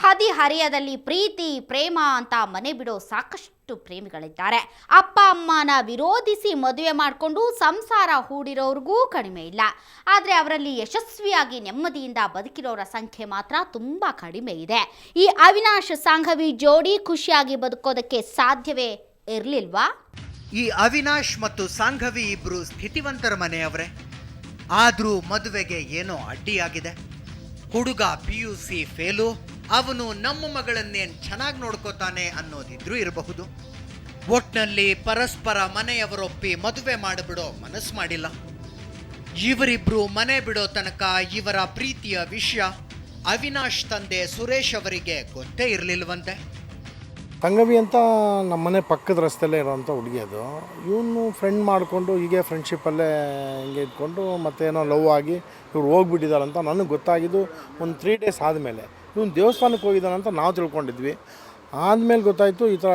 ಹದಿಹರೆಯದಲ್ಲಿ ಪ್ರೀತಿ ಪ್ರೇಮ ಅಂತ ಮನೆ ಬಿಡೋ ಸಾಕಷ್ಟು ಪ್ರೇಮಿಗಳಿದ್ದಾರೆ. ಅಪ್ಪ ಅಮ್ಮನ ವಿರೋಧಿಸಿ ಮದುವೆ ಮಾಡಿಕೊಂಡು ಸಂಸಾರ ಹೂಡಿರೋರಿಗೂ ಕಡಿಮೆ ಇಲ್ಲ. ಆದರೆ ಅವರಲ್ಲಿ ಯಶಸ್ವಿಯಾಗಿ ನೆಮ್ಮದಿಯಿಂದ ಬದುಕಿರೋರ ಸಂಖ್ಯೆ ಮಾತ್ರ ತುಂಬ ಕಡಿಮೆ ಇದೆ. ಈ ಅವಿನಾಶ್ ಸಾಂಘವಿ ಜೋಡಿ ಖುಷಿಯಾಗಿ ಬದುಕೋದಕ್ಕೆ ಸಾಧ್ಯವೇ ಇರಲಿಲ್ವಾ? ಈ ಅವಿನಾಶ್ ಮತ್ತು ಸಾಂಘವಿ ಇಬ್ರು ಸ್ಥಿತಿವಂತರ ಮನೆಯವರೇ. ಆದರೂ ಮದುವೆಗೆ ಏನೋ ಅಡ್ಡಿಯಾಗಿದೆ. ಹುಡುಗ PUC ಫೇಲು, ಅವನು ನಮ್ಮ ಮಗಳನ್ನೇನು ಚೆನ್ನಾಗಿ ನೋಡ್ಕೋತಾನೆ ಅನ್ನೋದಿದ್ರೂ ಇರಬಹುದು. ಒಟ್ನಲ್ಲಿ ಪರಸ್ಪರ ಮನೆಯವರೊಪ್ಪಿ ಮದುವೆ ಮಾಡಿಬಿಡೋ ಮನಸ್ಸು ಮಾಡಿಲ್ಲ. ಇವರಿಬ್ರು ಮನೆ ಬಿಡೋ ತನಕ ಇವರ ಪ್ರೀತಿಯ ವಿಷಯ ಅವಿನಾಶ್ ತಂದೆ ಸುರೇಶ್ ಅವರಿಗೆ ಗೊತ್ತೇ ಇರಲಿಲ್ವಂತೆ. ಸಂಘವಿ ಅಂತ ನಮ್ಮನೆ ಪಕ್ಕದ ರಸ್ತೆಯಲ್ಲೇ ಇರೋವಂಥ ಹುಡುಗಿ ಅದು. ಇವನು ಫ್ರೆಂಡ್ ಮಾಡಿಕೊಂಡು ಹೀಗೆ ಫ್ರೆಂಡ್ಶಿಪ್ಪಲ್ಲೇ ಹಿಂಗೆ ಇದ್ಕೊಂಡು ಮತ್ತೇನೋ ಲವ್ ಆಗಿ ಇವ್ರು ಹೋಗ್ಬಿಟ್ಟಿದ್ದಾರಂತ ನನಗೆ ಗೊತ್ತಾಗಿದ್ದು ಒಂದು 3 days ಆದಮೇಲೆ. ಇವನು ದೇವಸ್ಥಾನಕ್ಕೆ ಹೋಗಿದ್ದಾನಂತ ನಾವು ತಿಳ್ಕೊಂಡಿದ್ವಿ. ಆದಮೇಲೆ ಗೊತ್ತಾಯಿತು ಈ ಥರ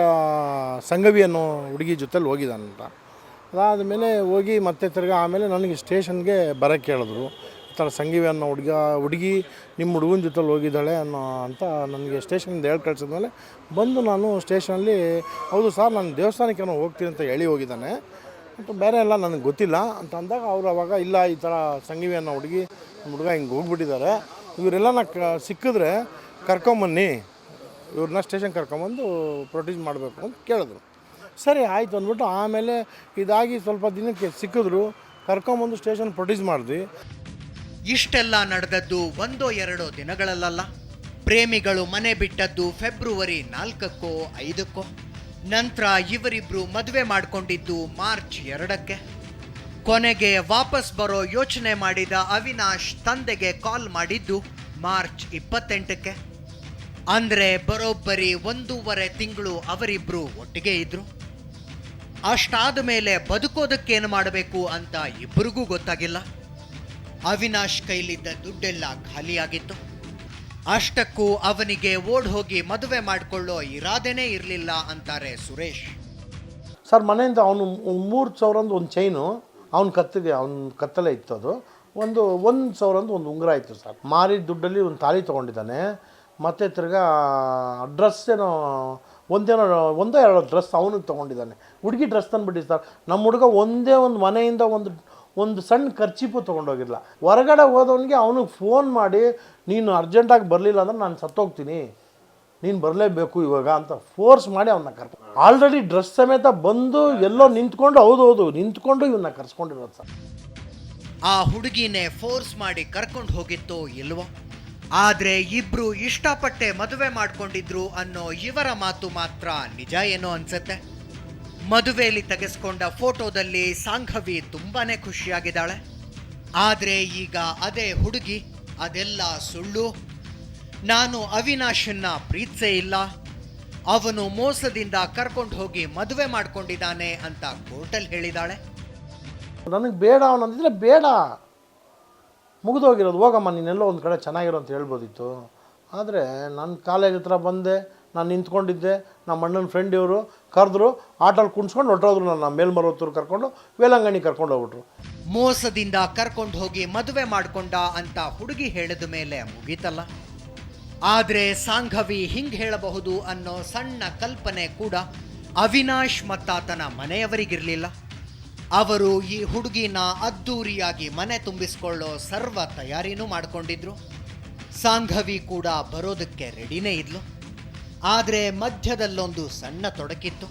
ಸಂಘವಿ ಅನ್ನೋ ಹುಡುಗಿ ಜೊತೆಲಿ ಹೋಗಿದ್ದಾನಂತ. ಅದಾದಮೇಲೆ ಹೋಗಿ ಮತ್ತೆ ತಿರ್ಗಾ ಆಮೇಲೆ ನನಗೆ ಸ್ಟೇಷನ್ಗೆ ಬರೋಕ್ಕೆ ಹೇಳಿದ್ರು. ಈ ಥರ ಸಂಘವಿ ಅನ್ನೋ ಹುಡುಗಿ ನಿಮ್ಮ ಹುಡುಗನ ಜೊತೆಲಿ ಹೋಗಿದ್ದಾಳೆ ಅಂತ ನನಗೆ ಸ್ಟೇಷನಿಂದ ಹೇಳಿ ಕಳಿಸಿದ್ಮೇಲೆ ಬಂದು ನಾನು ಸ್ಟೇಷನಲ್ಲಿ ಹೌದು ಸರ್ ನಾನು ದೇವಸ್ಥಾನಕ್ಕೆ ಏನೋ ಹೋಗ್ತೀನಿ ಅಂತ ಹೇಳಿ ಹೋಗಿದ್ದಾನೆ ಮತ್ತು ಬೇರೆ ಎಲ್ಲ ನನಗೆ ಗೊತ್ತಿಲ್ಲ ಅಂತ ಅಂದಾಗ ಅವರು ಅವಾಗ ಇಲ್ಲ ಈ ಥರ ಸಂಘವಿ ಅನ್ನೋ ಹುಡುಗಿ ನಮ್ಮ ಹುಡುಗ ಹಿಂಗೆ ಹೋಗ್ಬಿಟ್ಟಿದ್ದಾರೆ, ಇವರೆಲ್ಲ ಸಿಕ್ಕಿದ್ರೆ ಕರ್ಕೊಂಬನ್ನಿ, ಇವ್ರನ್ನ ಸ್ಟೇಷನ್ ಕರ್ಕೊಂಬಂದು ಪ್ರೊಡ್ಯೂಸ್ ಮಾಡಬೇಕು ಅಂತ ಕೇಳಿದ್ರು. ಸರಿ ಆಯಿತು ಅಂದ್ಬಿಟ್ಟು ಆಮೇಲೆ ಇದಾಗಿ ಸ್ವಲ್ಪ ದಿನಕ್ಕೆ ಸಿಕ್ಕಿದ್ರು, ಕರ್ಕೊಂಬಂದು ಸ್ಟೇಷನ್ ಪ್ರೊಡ್ಯೂಸ್ ಮಾಡಿದ್ವಿ. ಇಷ್ಟೆಲ್ಲ ನಡೆದದ್ದು 1-2 ದಿನಗಳಲ್ಲ. ಪ್ರೇಮಿಗಳು ಮನೆ ಬಿಟ್ಟದ್ದು ಫೆಬ್ರವರಿ 4 5. ನಂತರ ಇವರಿಬ್ರು ಮದುವೆ ಮಾಡಿಕೊಂಡಿದ್ದು ಮಾರ್ಚ್ 2. ಕೊನೆಗೆ ವಾಪಸ್ ಬರೋ ಯೋಚನೆ ಮಾಡಿದ ಅವಿನಾಶ್ ತಂದೆಗೆ ಕಾಲ್ ಮಾಡಿದ್ದು ಮಾರ್ಚ್ 28. ಅಂದರೆ ಬರೋಬ್ಬರಿ 1.5 ತಿಂಗಳು ಅವರಿಬ್ರು ಒಟ್ಟಿಗೆ ಇದ್ರು. ಅಷ್ಟಾದ ಮೇಲೆ ಬದುಕೋದಕ್ಕೇನು ಮಾಡಬೇಕು ಅಂತ ಇಬ್ಬರಿಗೂ ಗೊತ್ತಾಗಿಲ್ಲ. ಅವಿನಾಶ್ ಕೈಲಿದ್ದ ದುಡ್ಡೆಲ್ಲ ಖಾಲಿಯಾಗಿತ್ತು. ಅಷ್ಟಕ್ಕೂ ಅವನಿಗೆ ಓಡ್ ಹೋಗಿ ಮದುವೆ ಮಾಡಿಕೊಳ್ಳೋ ಇರಾದೇನೇ ಇರಲಿಲ್ಲ ಅಂತಾರೆ ಸುರೇಶ್. ಸರ್ ಮನೆಯಿಂದ ಅವನು 3,000 ಒಂದು ಚೈನು ಅವನ ಕತ್ತಲೇ ಇತ್ತು. ಅದು 1,000 ಒಂದು ಉಂಗುರ ಇತ್ತು ಸರ್. ಮಾರಿದ ದುಡ್ಡಲ್ಲಿ ಒಂದು ತಾಳಿ ತೊಗೊಂಡಿದ್ದಾನೆ. ಮತ್ತು ತಿರ್ಗಾ ಡ್ರೆಸ್ ಏನೋ ಒಂದೋ 2 ಡ್ರೆಸ್ ಅವನಿಗೆ ತೊಗೊಂಡಿದ್ದಾನೆ. ಹುಡುಗಿ ಡ್ರೆಸ್ ತಂದುಬಿಟ್ಟು ಸರ್ ನಮ್ಮ ಹುಡುಗ ಒಂದೇ ಒಂದು ಮನೆಯಿಂದ ಒಂದು ಸಣ್ಣ ಖರ್ಚಿಪು ತೊಗೊಂಡೋಗಿರಲ್ಲ. ಹೊರಗಡೆ ಹೋದವನಿಗೆ ಅವನಿಗೆ ಫೋನ್ ಮಾಡಿ ನೀನು ಅರ್ಜೆಂಟಾಗಿ ಬರಲಿಲ್ಲ ಅಂದ್ರೆ ನಾನು ಸತ್ತೋಗ್ತೀನಿ, ನೀನು ಬರಲೇಬೇಕು ಇವಾಗ ಅಂತ ಫೋರ್ಸ್ ಮಾಡಿ ಅವನ್ನ ಕರ್ಕೊಂಡು ಆಲ್ರೆಡಿ ಡ್ರೆಸ್ ಸಮೇತ ಬಂದು ಎಲ್ಲೋ ನಿಂತ್ಕೊಂಡು ನಿಂತ್ಕೊಂಡು ಇವನ್ನ ಕರ್ಸ್ಕೊಂಡಿರೋದು ಸರ್. ಆ ಹುಡುಗಿನೇ ಫೋರ್ಸ್ ಮಾಡಿ ಕರ್ಕೊಂಡು ಹೋಗಿತ್ತೋ ಇಲ್ವೋ, ಆದರೆ ಇಬ್ರು ಇಷ್ಟಪಟ್ಟೆ ಮದುವೆ ಮಾಡ್ಕೊಂಡಿದ್ರು ಅನ್ನೋ ಇವರ ಮಾತು ಮಾತ್ರ ನಿಜ ಏನೋ ಅನ್ಸತ್ತೆ. ಮದುವೆಯಲ್ಲಿ ತೆಗೆಸ್ಕೊಂಡ ಫೋಟೋದಲ್ಲಿ ಸಾಂಘವಿ ತುಂಬಾನೇ ಖುಷಿಯಾಗಿದ್ದಾಳೆ. ಆದರೆ ಈಗ ಅದೇ ಹುಡುಗಿ ಅದೆಲ್ಲ ಸುಳ್ಳು, ನಾನು ಅವಿನಾಶನ್ನ ಪ್ರೀತಿಸೇ ಇಲ್ಲ, ಅವನು ಮೋಸದಿಂದ ಕರ್ಕೊಂಡು ಹೋಗಿ ಮದುವೆ ಮಾಡ್ಕೊಂಡಿದ್ದಾನೆ ಅಂತ ಕೋರ್ಟಲ್ಲಿ ಹೇಳಿದಾಳೆ. ನನಗೆ ಬೇಡ ಅವನಂದಿದ್ರೆ ಬೇಡ, ಮುಗಿದೋಗಿರೋದು, ಹೋಗಮ್ಮ ನೀನೆಲ್ಲೋ ಒಂದು ಕಡೆ ಚೆನ್ನಾಗಿರೋ ಅಂತ ಹೇಳ್ಬೋದಿತ್ತು. ಆದರೆ ನಾನು ಕಾಲೇಜ್ ಹತ್ರ ಬಂದೆ, ನಾನು ನಿಂತ್ಕೊಂಡಿದ್ದೆ, ನಮ್ಮ ಅಣ್ಣನ ಫ್ರೆಂಡ್ ಇವರು ಕರೆದ್ರು, ಆಟೋಲ್ಲಿ ಕುಣಿಸ್ಕೊಂಡು ಹೊರಟೋದ್ರು. ನನ್ನ ಮೇಲ್ಮರವತ್ತೂರು ಕರ್ಕೊಂಡು ವೇಲಂಗಣಿ ಕರ್ಕೊಂಡು ಹೋಗ್ಬಿಟ್ರು. ಮೋಸದಿಂದ ಕರ್ಕೊಂಡು ಹೋಗಿ ಮದುವೆ ಮಾಡ್ಕೊಂಡ ಅಂತ ಹುಡುಗಿ ಹೇಳಿದ ಮೇಲೆ ಮುಗೀತಲ್ಲ. ಆದರೆ ಸಾಂಘವಿ ಹಿಂಗೆ ಹೇಳಬಹುದು ಅನ್ನೋ ಸಣ್ಣ ಕಲ್ಪನೆ ಕೂಡ ಅವಿನಾಶ್ ಮತ್ತಾತನ ಮನೆಯವರಿಗಿರಲಿಲ್ಲ. ಅವರು ಈ ಹುಡುಗಿನ ಅದ್ದೂರಿಯಾಗಿ ಮನೆ ತುಂಬಿಸ್ಕೊಳ್ಳೋ ಸರ್ವ ತಯಾರಿನೂ ಮಾಡಿಕೊಂಡಿದ್ರು. ಸಾಂಘವಿ ಕೂಡ ಬರೋದಕ್ಕೆ ರೆಡಿನೇ ಇದ್ಲು. ಆದರೆ ಮಧ್ಯದಲ್ಲೊಂದು ಸಣ್ಣ ತೊಡಕಿತ್ತು.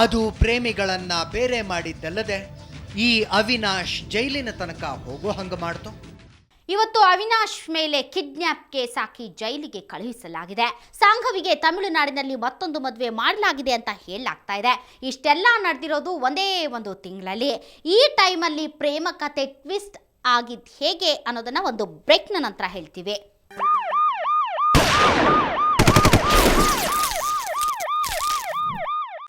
ಅದು ಪ್ರೇಮಿಗಳನ್ನ ಬೇರೆ ಮಾಡಿದ್ದಲ್ಲದೆ ಈ ಅವಿನಾಶ್ ಜೈಲಿನ ತನಕ ಹೋಗೋ ಹಂಗೆ ಮಾಡ್ತು. ಇವತ್ತು ಅವಿನಾಶ್ ಮೇಲೆ ಕಿಡ್ನ್ಯಾಪ್ ಕೇಸ್ ಹಾಕಿ ಜೈಲಿಗೆ ಕಳುಹಿಸಲಾಗಿದೆ. ಸಾಂಘವಿಗೆ ತಮಿಳುನಾಡಿನಲ್ಲಿ ಮತ್ತೊಂದು ಮದುವೆ ಮಾಡಲಾಗಿದೆ ಅಂತ ಹೇಳಲಾಗ್ತಾ ಇದೆ. ಇಷ್ಟೆಲ್ಲ ನಡೆದಿರೋದು ಒಂದೇ ಒಂದು ತಿಂಗಳಲ್ಲಿ. ಈ ಟೈಮಲ್ಲಿ ಪ್ರೇಮ ಕತೆ ಟ್ವಿಸ್ಟ್ ಆಗಿದ್ದು ಹೇಗೆ ಅನ್ನೋದನ್ನ ಒಂದು ಬ್ರೇಕ್ನ ನಂತರ ಹೇಳ್ತೀವಿ.